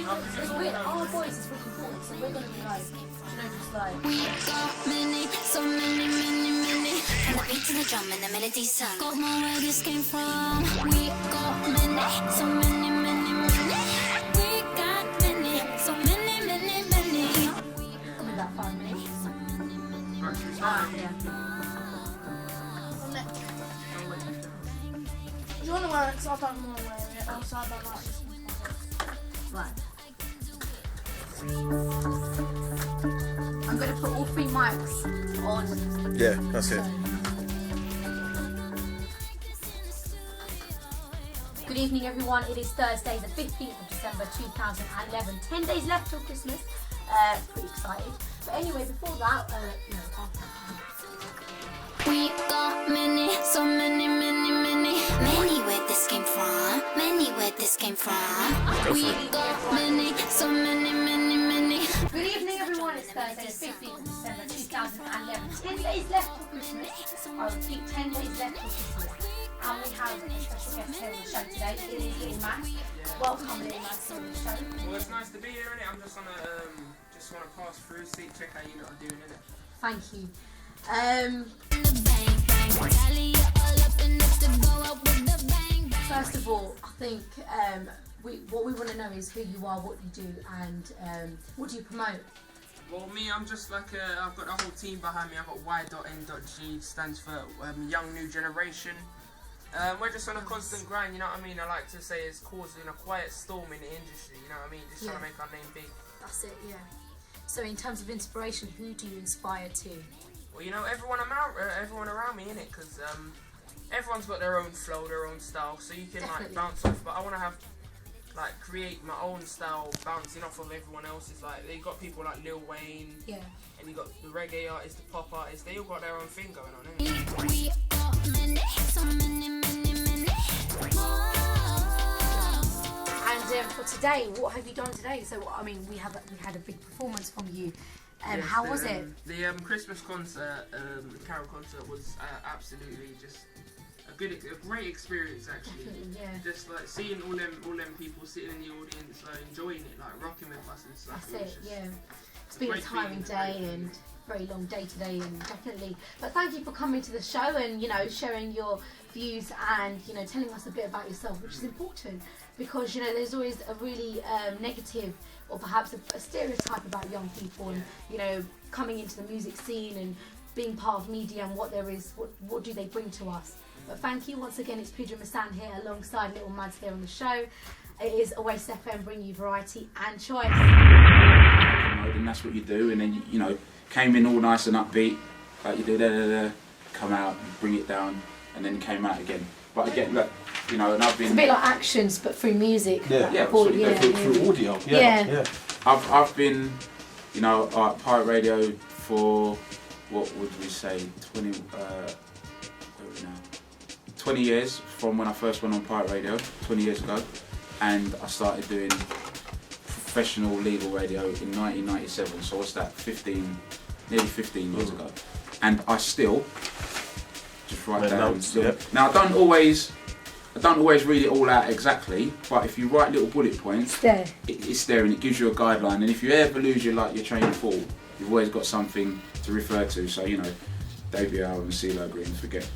it's weird. Our voice is really important, so we're going to be like, just like. We got many, so many. From the beat to the drum and the melody sung. Got more where this came from. We got many, so many. We got many, so many. Coming that 5 minutes. Yeah. Do you want to wear it? Because I don't want to wear it. Also, I don't like this. Right. I'm going to put all 3 mics on. Yeah, that's it. Good evening, everyone. It is Thursday, the 15th of December 2011. 10 days left till Christmas. Pretty excited. But anyway, before that, after that. We got many, so many. Many where this came from. We got many, so many. Good evening, everyone. It's Thursday, 15th of December 2011. 10 days left till Christmas. I repeat, 10 days left till Christmas. And we have a special guest here on the show today. It is Little Max. Welcome, Little Max, to the show. Well, it's nice to be here, innit? I'm just want to pass through, check how you lot are doing, innit? Thank you. First of all, I think what we want to know is who you are, what you do, and what do you promote? Well, me, I'm just like I've got a whole team behind me. I've got Y.N.G, stands for Young New Generation. We're just on a constant grind, you know what I mean? I like to say it's causing a quiet storm in the industry, you know what I mean? Just trying to make our name big. That's it, yeah. So in terms of inspiration, who do you inspire to? Well, you know, everyone around me, innit? Because everyone's got their own flow, their own style, so you can like bounce off. But I want to have create my own style, bouncing off of everyone else's. Like they got people like Lil Wayne, and you got the reggae artists, the pop artists. They all got their own thing going on, innit? We got many, so many. And for today, what have you done today? So I mean, we had a big performance from you. Yes, how was it? The Christmas concert, carol concert was absolutely just a great experience actually. Definitely, yeah. Just like seeing all them people sitting in the audience, like enjoying it, like rocking with us and stuff. That's it, yeah. It's been a tiring day and very long day today, and definitely. But thank you for coming to the show and sharing your views and telling us a bit about yourself, which is important because there's always a really negative or perhaps a stereotype about young people and coming into the music scene and being part of media and what there is, what do they bring to us. But thank you once again. It's Pooja Masan here alongside Little Mads here on the show. It is Oasis FM bringing you variety and choice. And that's what you do, and then you came in all nice and upbeat, like you do, come out and bring it down, and then came out again. But again, look, and I've been. It's a bit like Actions, but through music. Through audio. Yeah. I've been, at Pirate Radio for what would we say, 20 years from when I first went on Pirate Radio 20 years ago, and I started doing professional legal radio in 1997. So what's that? Nearly 15 years ago, and I still just write down. Now I don't always read it all out exactly, but if you write little bullet points, it's there and it gives you a guideline. And if you ever lose your train of thought, you've always got something to refer to. So Davey Howe and CeeLo Green, forget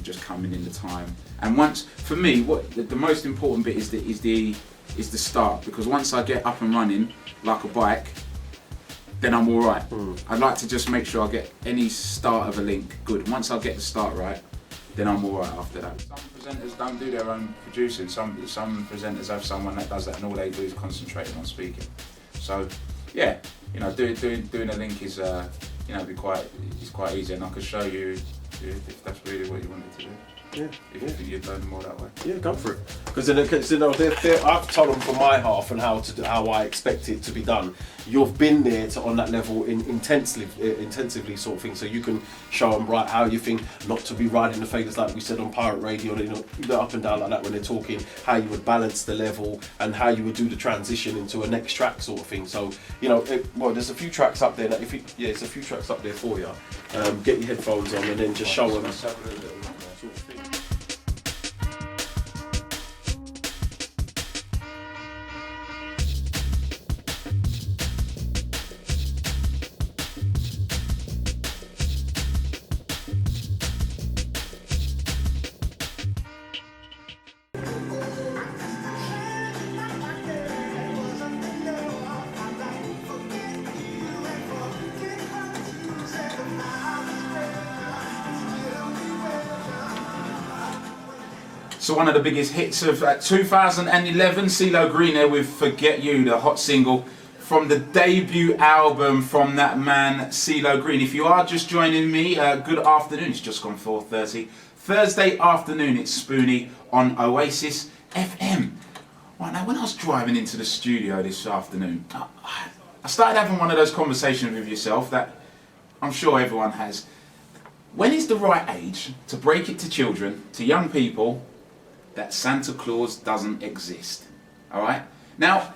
just coming in the time. And once, for me, what the most important bit is the start, because once I get up and running like a bike, then I'm all right. I'd like to just make sure I get any start of a link good. Once I get the start right, then I'm all right after that. Some presenters don't do their own producing. Some presenters have someone that does that, and all they do is concentrate on speaking. So yeah, doing a link is it's quite easy, and I can show you if that's really what you wanted to do. Yeah. If you'd learn more that way. Yeah, go for it. Because I've told them from my half and how I expect it to be done. You've been there on that level intensively sort of thing, so you can show them right how you think not to be riding the faders like we said on Pirate Radio, up and down like that when they're talking, how you would balance the level and how you would do the transition into a next track sort of thing. So there's a few tracks up there that there's a few tracks up there for you. Get your headphones on and then just show them. Sort of thing. So one of the biggest hits of 2011, CeeLo Green there with Forget You, the hot single from the debut album from that man, CeeLo Green. If you are just joining me, good afternoon. It's just gone 4:30. Thursday afternoon, it's Spoony on Oasis FM. Right, now when I was driving into the studio this afternoon, I started having one of those conversations with yourself that I'm sure everyone has. When is the right age to break it to children, to young people, that Santa Claus doesn't exist? All right? Now,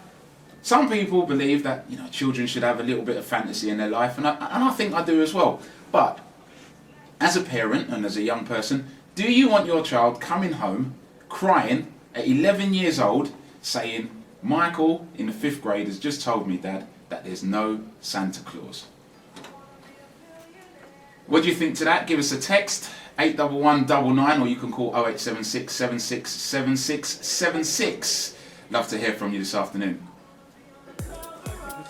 some people believe that, you know, children should have a little bit of fantasy in their life, and I think I do as well. But as a parent and as a young person, do you want your child coming home crying at 11 years old saying, Michael in the 5th grade has just told me, Dad, that there's no Santa Claus? What do you think to that? Give us a text, 81199, or you can call 0876 767676. Love to hear from you this afternoon.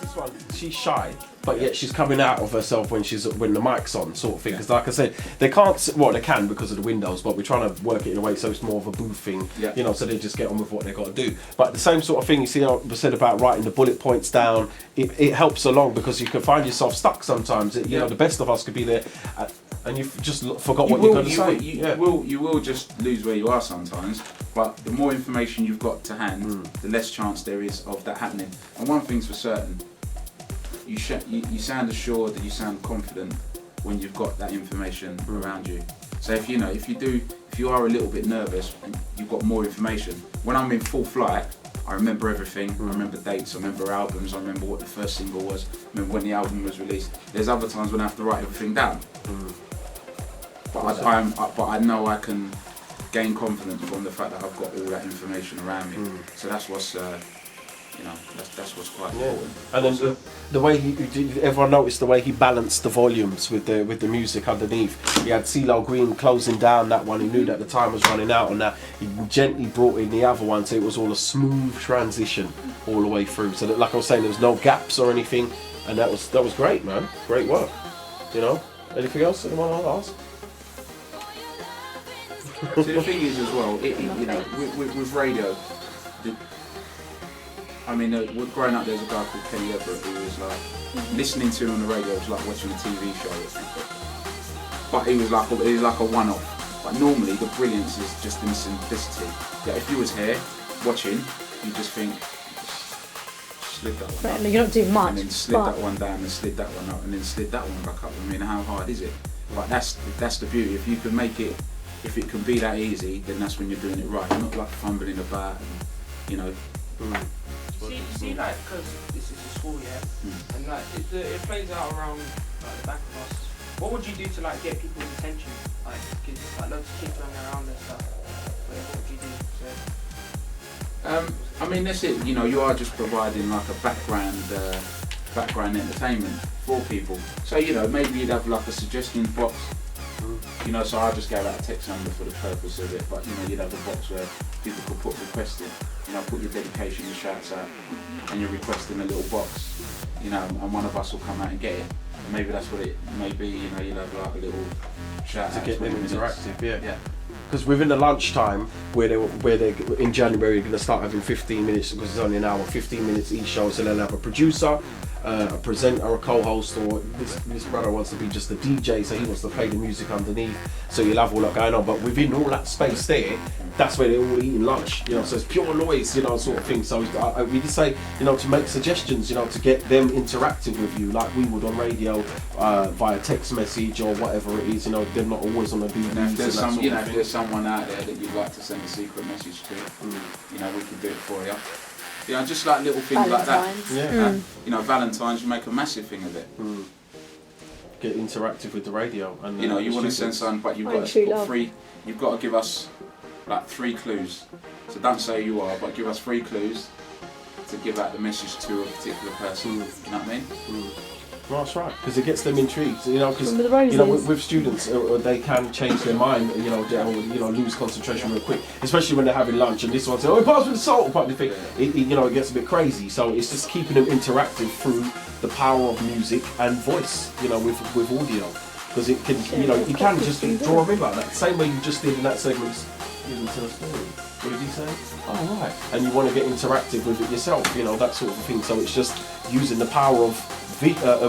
This one, she's shy, but yet she's coming out of herself when the mic's on, sort of thing. Because, like I said, they can't. Well, they can because of the windows, but we're trying to work it in a way so it's more of a booth thing. Yeah. You know, so they just get on with what they got to do. But the same sort of thing you see, I said about writing the bullet points down. It helps along because you can find yourself stuck sometimes. You know, the best of us could be there, and you've just forgot what you're going to say. You will just lose where you are sometimes. But the more information you've got to hand, the less chance there is of that happening. And one thing's for certain. You sound assured and you sound confident when you've got that information around you. So if you are a little bit nervous and you've got more information, when I'm in full flight, I remember everything. I remember dates, I remember albums, I remember what the first single was, I remember when the album was released. There's other times when I have to write everything down. But I know I can gain confidence from the fact that I've got all that information around me. So that's what's that's what's quite important. And then the way everyone noticed the way he balanced the volumes with the music underneath. He had CeeLo Green closing down that one. He knew that the time was running out on that. He gently brought in the other one, so it was all a smooth transition all the way through. So that, like I was saying, there was no gaps or anything, and that was great, man. Great work. You know. Anything else anyone want to ask? See, the thing is as well, with radio. We're growing up, there's a guy called Kenny Everett who was like, listening to him on the radio was like watching a TV show. But it was like a one-off. But normally the brilliance is just in the simplicity. Yeah, if you was here watching, you just think, slid that one up. You're not doing much. And then slid that one down and slid that one up and then slid that one back up. I mean, how hard is it? But that's the beauty. If you can make it, if it can be that easy, then that's when you're doing it right. You're not like fumbling about and, you know. See, like, because this is a school, yeah, and like it plays out around like the back of us. What would you do to like get people's attention? Like, kids, like loads of kids running around and stuff. What would you do? That's it. You know, you are just providing like a background entertainment for people. So maybe you'd have like a suggestion box. So I just gave out a text number for the purpose of it, but you'd have a box where people could put requests in. Put your dedication, your shouts out, and your request in a little box. And one of us will come out and get it. And maybe that's what it may be. You'll have like a little shout out to get them interactive. Yeah. Yeah. Because within the lunchtime, where they in January, going to start having 15 minutes because it's only an hour, 15 minutes each show. So they'll have a producer, a presenter, a co-host, or this brother wants to be just a DJ, so he wants to play the music underneath. So you'll have all that going on. But within all that space there, that's where they're all eating lunch. So it's pure noise, sort of thing. So we just say, to make suggestions, to get them interactive with you, like we would on radio, via text message or whatever it is. They're not always on the BBC. If there's someone out there that you'd like to send a secret message to, we can do it for you. Just like little things Valentine's. like that. Yeah. Valentine's, you make a massive thing of it. Get interactive with the radio. And you want to send something, but you've got to put three. You've got to give us like 3 clues. So don't say who you are, but give us 3 clues to give out the message to a particular person. You know what I mean? Well, that's right, because it gets them intrigued. Because with students, they can change their mind. Lose concentration real quick, especially when they're having lunch. And this one says, "Oh, pass me the salt," type of thing. It gets a bit crazy. So it's just keeping them interactive through the power of music and voice. With audio, because it can. You can just draw them in like that. Same way you just did in that segment Even to the story. What did he say? Oh, right. And you want to get interactive with it yourself, you know, that sort of thing. So it's just using the power of,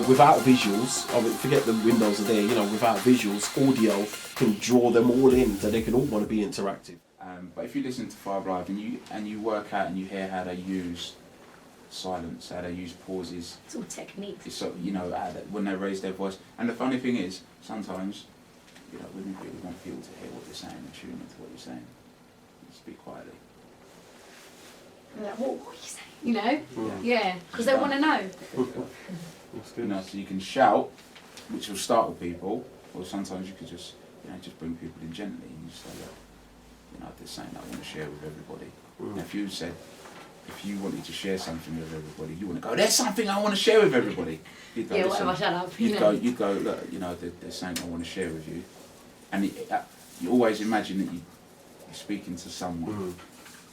without visuals, I mean, forget the windows are there, you know, without visuals, audio can draw them all in, so they can all want to be interactive. But if you listen to 5 Live and you work out and you hear how they use silence, how they use pauses. It's all techniques. It's so, you know, when they raise their voice. And the funny thing is, sometimes, you know, women really want people to hear what you're saying and tune into what you're saying. Speak quietly. Like, what are you saying? You know? Yeah, because they want to know. That's good. You know, so you can shout, which will startle people, or sometimes you could just, you know, just bring people in gently and just say, look, you know, there's something I want to share with everybody. And if you said, if you wanted to share something with everybody, you want to go, there's something I want to share with everybody. You'd go, Yeah, what have I shut up? You'd go, look, you know, there's something I want to share with you. And you always imagine that you're speaking to someone.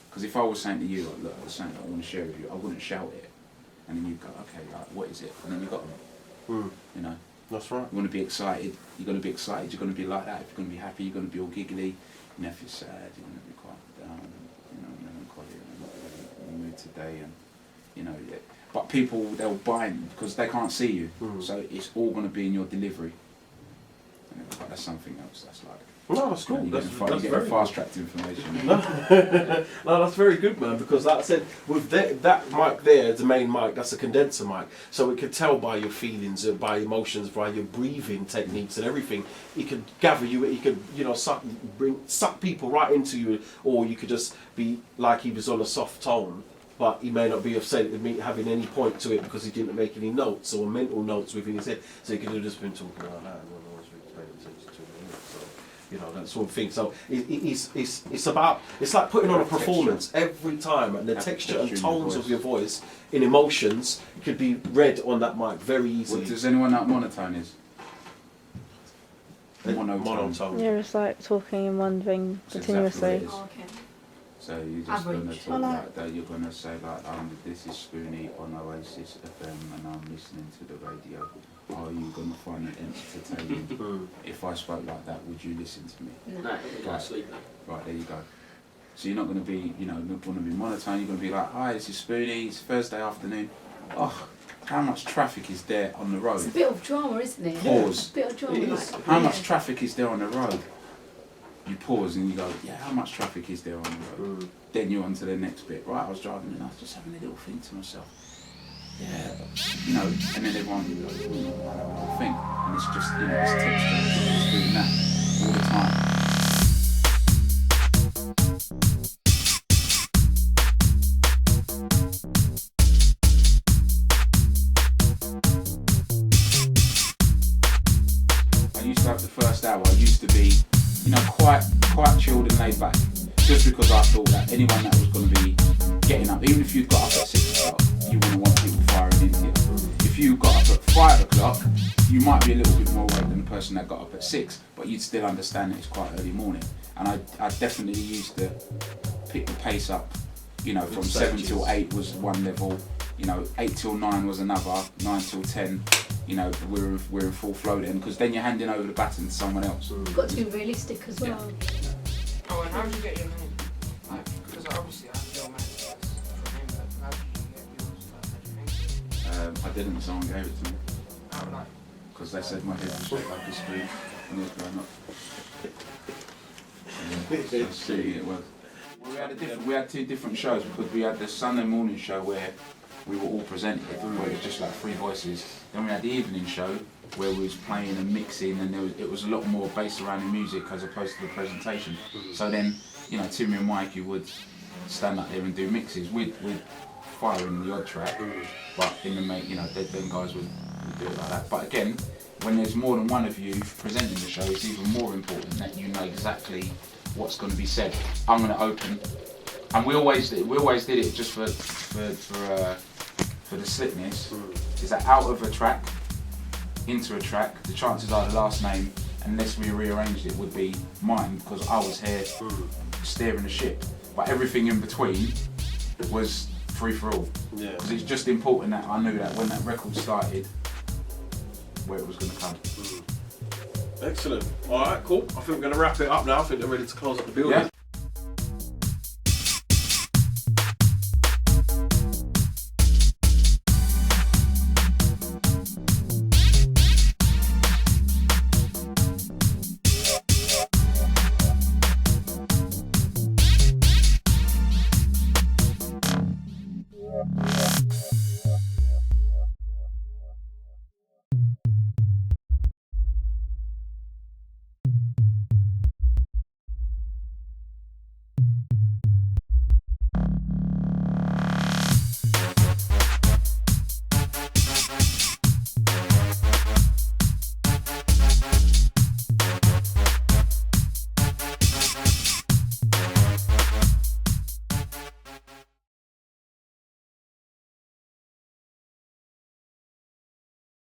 Because if I was saying to you, like, look, there's something I want to share with you, I wouldn't shout it. And then you'd go, okay, like, what is it? And then you got them. You know? That's right. You want to be excited, you're going to be excited, you're going to be like that. If you're going to be happy, you're going to be all giggly. You know, if you're sad, you're going to be quite down, you know, melancholy, and not really in the mood today. And, you know, yeah. But people, they'll buy in because they can't see you. So it's all going to be in your delivery. And that's something else that's like. No, that's cool. You That's get very fast-tracked information. No, that's very good, man. Because like I said, with that mic there, the main mic, that's a condenser mic, so it could tell by your feelings, by emotions, by your breathing techniques and everything. It could gather you. It could, you know, suck people right into you, or you could just be like he was on a soft tone, but he may not be upset with me having any point to it because he didn't make any notes or mental notes within his head. So he could have just been talking like that. And no one's really paying attention to him. So, you know, that sort of thing. So it's about, it's like putting on a performance every time, and the texture and tones of your voice in emotions could be read on that mic very easily. Well, does anyone know what monotone is? Monotone. You're just like talking and wondering That's continuously. exactly what it is. So you're just going to talk like that. You're going to say like, this is Spoony on Oasis FM and I'm listening to the radio. Are you going to find it entertaining? If I spoke like that, would you listen to me? No, you're going to sleep now. Right, there you go. So you're not going to be, you know, not going to be monotone. You're going to be like, hi, this is Spoony. It's Thursday afternoon. Oh, how much traffic is there on the road? It's a bit of drama, isn't it? Pause. A bit of drama. Like, How much traffic is there on the road? You pause and you go, yeah, how much traffic is there on the road? Then you're on to the next bit. Right, I was driving and I was just having a little think to myself. Yeah, you know, and then everyone will be like, I have a little think. And it's just, you know, it's texture, it's doing that all the time. I used to have the first hour, I used to be, you know, quite chilled and laid back. Just because I thought that anyone that was going to be getting up, even if you got up at 6 o'clock, you wouldn't want people firing into you. If you got up at 5 o'clock, you might be a little bit more awake than the person that got up at 6, but you'd still understand that it's quite early morning. And I definitely used to pick the pace up, you know, from 7 till 8 was one level, you know, 8 till 9 was another, 9 till 10. You know, we're in full flow then, because then you're handing over the baton to someone else. you've got to be realistic as well. Yeah. Oh, and how did you get your name? Like, because obviously I have your man from him, but how did you get yours? Like, how do you think? I didn't, someone gave it to me. How like? Because they said my head was shaped like a spoon when I was growing up. So silly it was. We had two different shows, because we had the Sunday morning show where we were all presented, where it was just like 3 voices. Then we had the evening show where we was playing and mixing, and it was a lot more based around the music as opposed to the presentation. So then, you know, Timmy and Mikey would stand up there and do mixes. We'd fire in the odd track, but in the you know, them guys would do it like that. But again, when there's more than one of you presenting the show, it's even more important that you know exactly what's going to be said. I'm going to open, and we always did it just for the slickness. Is that out of a track, into a track, the chances are the last name, unless we rearranged it, would be mine, because I was here steering the ship. But everything in between was free for all. Yeah. Because it's just important that I knew that when that record started, where it was going to come. Excellent. All right, cool. I think we're going to wrap it up now. I think they're ready to close up the building. Yeah.